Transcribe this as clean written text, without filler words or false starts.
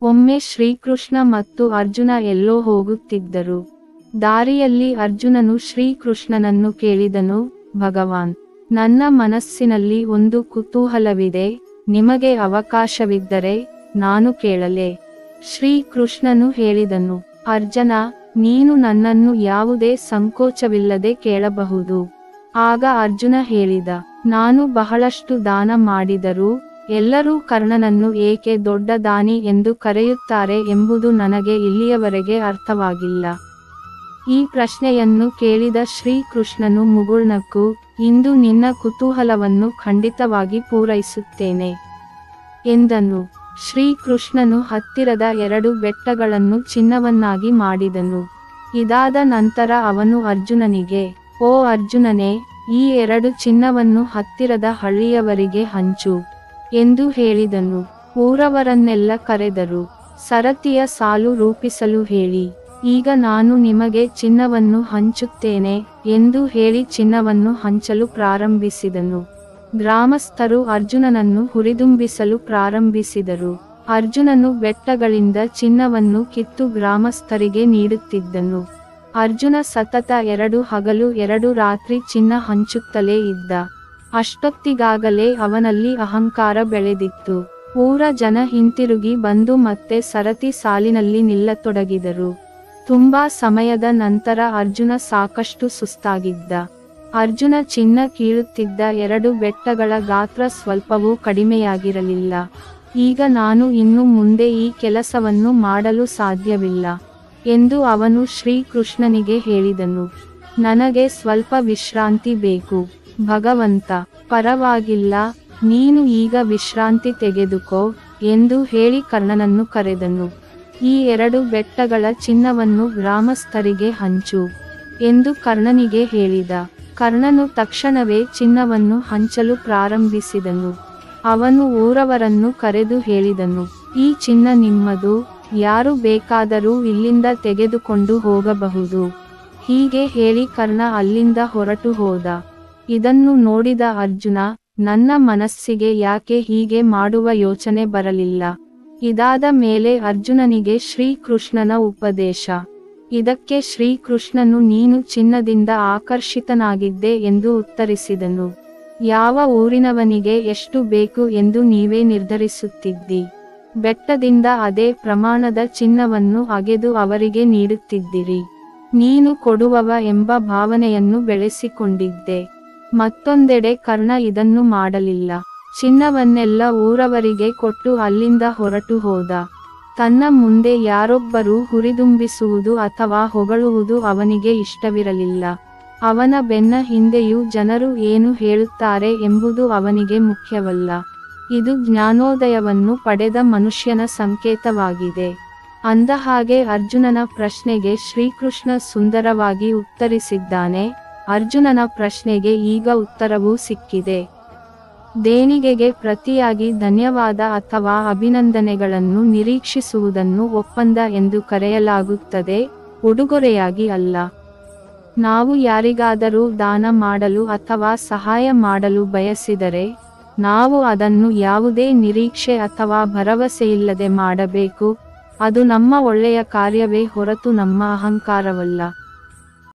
ಒಮ್ಮೆ ಶ್ರೀಕೃಷ್ಣ ಮತ್ತು ಅರ್ಜುನ ಎಲ್ಲೋ ಹೋಗುತ್ತಿದ್ದರು. ದಾರಿಯಲ್ಲಿ ಅರ್ಜುನನು ಶ್ರೀಕೃಷ್ಣನನ್ನು ಕೇಳಿದನು, ಭಗವಾನ್, ನನ್ನ ಮನಸ್ಸಿನಲ್ಲಿ ಒಂದು ಕುತೂಹಲವಿದೆ, ನಿಮಗೆ ಅವಕಾಶವಿದ್ದರೆ ನಾನು ಕೇಳಲೇ? ಶ್ರೀಕೃಷ್ಣನು ಹೇಳಿದನು, ಅರ್ಜುನ, ನೀನು ನನ್ನನ್ನು ಯಾವುದೇ ಸಂಕೋಚವಿಲ್ಲದೆ ಕೇಳಬಹುದು. ಆಗ ಅರ್ಜುನ ಹೇಳಿದ, ನಾನು ಬಹಳಷ್ಟು ದಾನ ಮಾಡಿದರೂ ಎಲ್ಲರೂ ಕರ್ಣನನ್ನು ಏಕೆ ದೊಡ್ಡ ದಾನಿ ಎಂದು ಕರೆಯುತ್ತಾರೆ ಎಂಬುದು ನನಗೆ ಇಲ್ಲಿಯವರೆಗೆ ಅರ್ಥವಾಗಿಲ್ಲ. ಈ ಪ್ರಶ್ನೆಯನ್ನು ಕೇಳಿದ ಶ್ರೀಕೃಷ್ಣನು ಮುಗುಳ್ನಕ್ಕು, ಇಂದು ನಿನ್ನ ಕುತೂಹಲವನ್ನು ಖಂಡಿತವಾಗಿ ಪೂರೈಸುತ್ತೇನೆ ಎಂದನು. ಶ್ರೀಕೃಷ್ಣನು ಹತ್ತಿರದ 2 ಬೆಟ್ಟಗಳನ್ನು ಚಿನ್ನವನ್ನಾಗಿ ಮಾಡಿದನು. ಇದಾದ ನಂತರ ಅವನು ಅರ್ಜುನನಿಗೆ, ಓ ಅರ್ಜುನನೇ, ಈ 2 ಚಿನ್ನವನ್ನು ಹತ್ತಿರದ ಹಳ್ಳಿಯವರಿಗೆ ಹಂಚು ಎಂದು ಹೇಳಿದನು. ಊರವರನ್ನೆಲ್ಲ ಕರೆದರು. ಸರತಿಯ ಸಾಲು ರೂಪಿಸಲು ಹೇಳಿ, ಈಗ ನಾನು ನಿಮಗೆ ಚಿನ್ನವನ್ನು ಹಂಚುತ್ತೇನೆ ಎಂದು ಹೇಳಿ ಚಿನ್ನವನ್ನು ಹಂಚಲು ಪ್ರಾರಂಭಿಸಿದನು. ಗ್ರಾಮಸ್ಥರು ಅರ್ಜುನನನ್ನು ಹುರಿದುಂಬಿಸಲು ಪ್ರಾರಂಭಿಸಿದರು. ಅರ್ಜುನನು ಬೆಟ್ಟಗಳಿಂದ ಚಿನ್ನವನ್ನು ಕಿತ್ತು ಗ್ರಾಮಸ್ಥರಿಗೆ ನೀಡುತ್ತಿದ್ದನು. ಅರ್ಜುನ ಸತತ 2 ಹಗಲು 2 ರಾತ್ರಿ ಚಿನ್ನ ಹಂಚುತ್ತಲೇ ಇದ್ದ. ಅಷ್ಟೊತ್ತಿಗಾಗಲೇ ಅವನಲ್ಲಿ ಅಹಂಕಾರ ಬೆಳೆದಿತ್ತು. ಊರ ಜನ ಹಿಂತಿರುಗಿ ಬಂದು ಮತ್ತೆ ಸರತಿ ಸಾಲಿನಲ್ಲಿ ನಿಲ್ಲತೊಡಗಿದರು. ತುಂಬಾ ಸಮಯದ ನಂತರ ಅರ್ಜುನ ಸಾಕಷ್ಟು ಸುಸ್ತಾಗಿದ್ದ. ಅರ್ಜುನ ಚಿನ್ನ ಕೀಳುತ್ತಿದ್ದ 2 ಬೆಟ್ಟಗಳ ಗಾತ್ರ ಸ್ವಲ್ಪವೂ ಕಡಿಮೆಯಾಗಿರಲಿಲ್ಲ. ಈಗ ನಾನು ಇನ್ನು ಮುಂದೆ ಈ ಕೆಲಸವನ್ನು ಮಾಡಲು ಸಾಧ್ಯವಿಲ್ಲ ಎಂದು ಅವನು ಶ್ರೀಕೃಷ್ಣನಿಗೆ ಹೇಳಿದನು. ನನಗೆ ಸ್ವಲ್ಪ ವಿಶ್ರಾಂತಿ ಬೇಕು ಭಗವಂತ. ಪರವಾಗಿಲ್ಲ, ನೀನು ಈಗ ವಿಶ್ರಾಂತಿ ತೆಗೆದುಕೋ ಎಂದು ಹೇಳಿ ಕರ್ಣನನ್ನು ಕರೆದನು. ಈ 2 ಬೆಟ್ಟಗಳ ಚಿನ್ನವನ್ನು ಗ್ರಾಮಸ್ಥರಿಗೆ ಹಂಚು ಎಂದು ಕರ್ಣನಿಗೆ ಹೇಳಿದ. ಕರ್ಣನು ತಕ್ಷಣವೇ ಚಿನ್ನವನ್ನು ಹಂಚಲು ಪ್ರಾರಂಭಿಸಿದನು. ಅವನು ಊರವರನ್ನು ಕರೆದು ಹೇಳಿದನು, ಈ ಚಿನ್ನ ನಿಮ್ಮದು, ಯಾರು ಬೇಕಾದರೂ ಇಲ್ಲಿಂದ ತೆಗೆದುಕೊಂಡು ಹೋಗಬಹುದು. ಹೀಗೆ ಹೇಳಿ ಕರ್ಣ ಅಲ್ಲಿಂದ ಹೊರಟು ಹೋದ. ಇದನ್ನು ನೋಡಿದ ಅರ್ಜುನ, ನನ್ನ ಮನಸ್ಸಿಗೆ ಯಾಕೆ ಹೀಗೆ ಮಾಡುವ ಯೋಚನೆ ಬರಲಿಲ್ಲ. ಇದಾದ ಮೇಲೆ ಅರ್ಜುನನಿಗೆ ಶ್ರೀಕೃಷ್ಣನ ಉಪದೇಶ. ಇದಕ್ಕೆ ಶ್ರೀಕೃಷ್ಣನು, ನೀನು ಚಿನ್ನದಿಂದ ಆಕರ್ಷಿತನಾಗಿದ್ದೆ ಎಂದು ಉತ್ತರಿಸಿದನು. ಯಾವ ಊರಿನವನಿಗೆ ಎಷ್ಟು ಬೇಕು ಎಂದು ನೀವೇ ನಿರ್ಧರಿಸುತ್ತಿದ್ದಿ. ಬೆಟ್ಟದಿಂದ ಅದೇ ಪ್ರಮಾಣದ ಚಿನ್ನವನ್ನು ಅಗೆದು ಅವರಿಗೆ ನೀಡುತ್ತಿದ್ದಿರಿ. ನೀನು ಕೊಡುವವ ಎಂಬ ಭಾವನೆಯನ್ನು ಬೆಳೆಸಿಕೊಂಡಿದ್ದೆ. ಮತ್ತೊಂದೆಡೆ ಕರ್ಣ ಇದನ್ನು ಮಾಡಲಿಲ್ಲ. ಚಿನ್ನವನ್ನೆಲ್ಲ ಊರವರಿಗೆ ಕೊಟ್ಟು ಅಲ್ಲಿಂದ ಹೊರಟು ಹೋದ. ತನ್ನ ಮುಂದೆ ಯಾರೊಬ್ಬರೂ ಹುರಿದುಂಬಿಸುವುದು ಅಥವಾ ಹೊಗಳುವುದು ಅವನಿಗೆ ಇಷ್ಟವಿರಲಿಲ್ಲ. ಅವನ ಬೆನ್ನ ಹಿಂದೆಯೂ ಜನರು ಏನು ಹೇಳುತ್ತಾರೆ ಎಂಬುದು ಅವನಿಗೆ ಮುಖ್ಯವಲ್ಲ. ಇದು ಜ್ಞಾನೋದಯವನ್ನು ಪಡೆದ ಮನುಷ್ಯನ ಸಂಕೇತವಾಗಿದೆ. ಅಂದಹಾಗೆ ಅರ್ಜುನನ ಪ್ರಶ್ನೆಗೆ ಶ್ರೀಕೃಷ್ಣ ಸುಂದರವಾಗಿ ಉತ್ತರಿಸಿದ್ದಾನೆ. ಅರ್ಜುನನ ಪ್ರಶ್ನೆಗೆ ಈಗ ಉತ್ತರವೂ ಸಿಕ್ಕಿದೆ. ದೇಣಿಗೆಗೆ ಪ್ರತಿಯಾಗಿ ಧನ್ಯವಾದ ಅಥವಾ ಅಭಿನಂದನೆಗಳನ್ನು ನಿರೀಕ್ಷಿಸುವುದನ್ನು ಒಪ್ಪಂದ ಎಂದು ಕರೆಯಲಾಗುತ್ತದೆ, ಉಡುಗೊರೆಯಾಗಿ ಅಲ್ಲ. ನಾವು ಯಾರಿಗಾದರೂ ದಾನ ಮಾಡಲು ಅಥವಾ ಸಹಾಯ ಮಾಡಲು ಬಯಸಿದರೆ ನಾವು ಅದನ್ನು ಯಾವುದೇ ನಿರೀಕ್ಷೆ ಅಥವಾ ಭರವಸೆಯಿಲ್ಲದೆ ಮಾಡಬೇಕು. ಅದು ನಮ್ಮ ಒಳ್ಳೆಯ ಕಾರ್ಯವೇ ಹೊರತು ನಮ್ಮ ಅಹಂಕಾರವಲ್ಲ.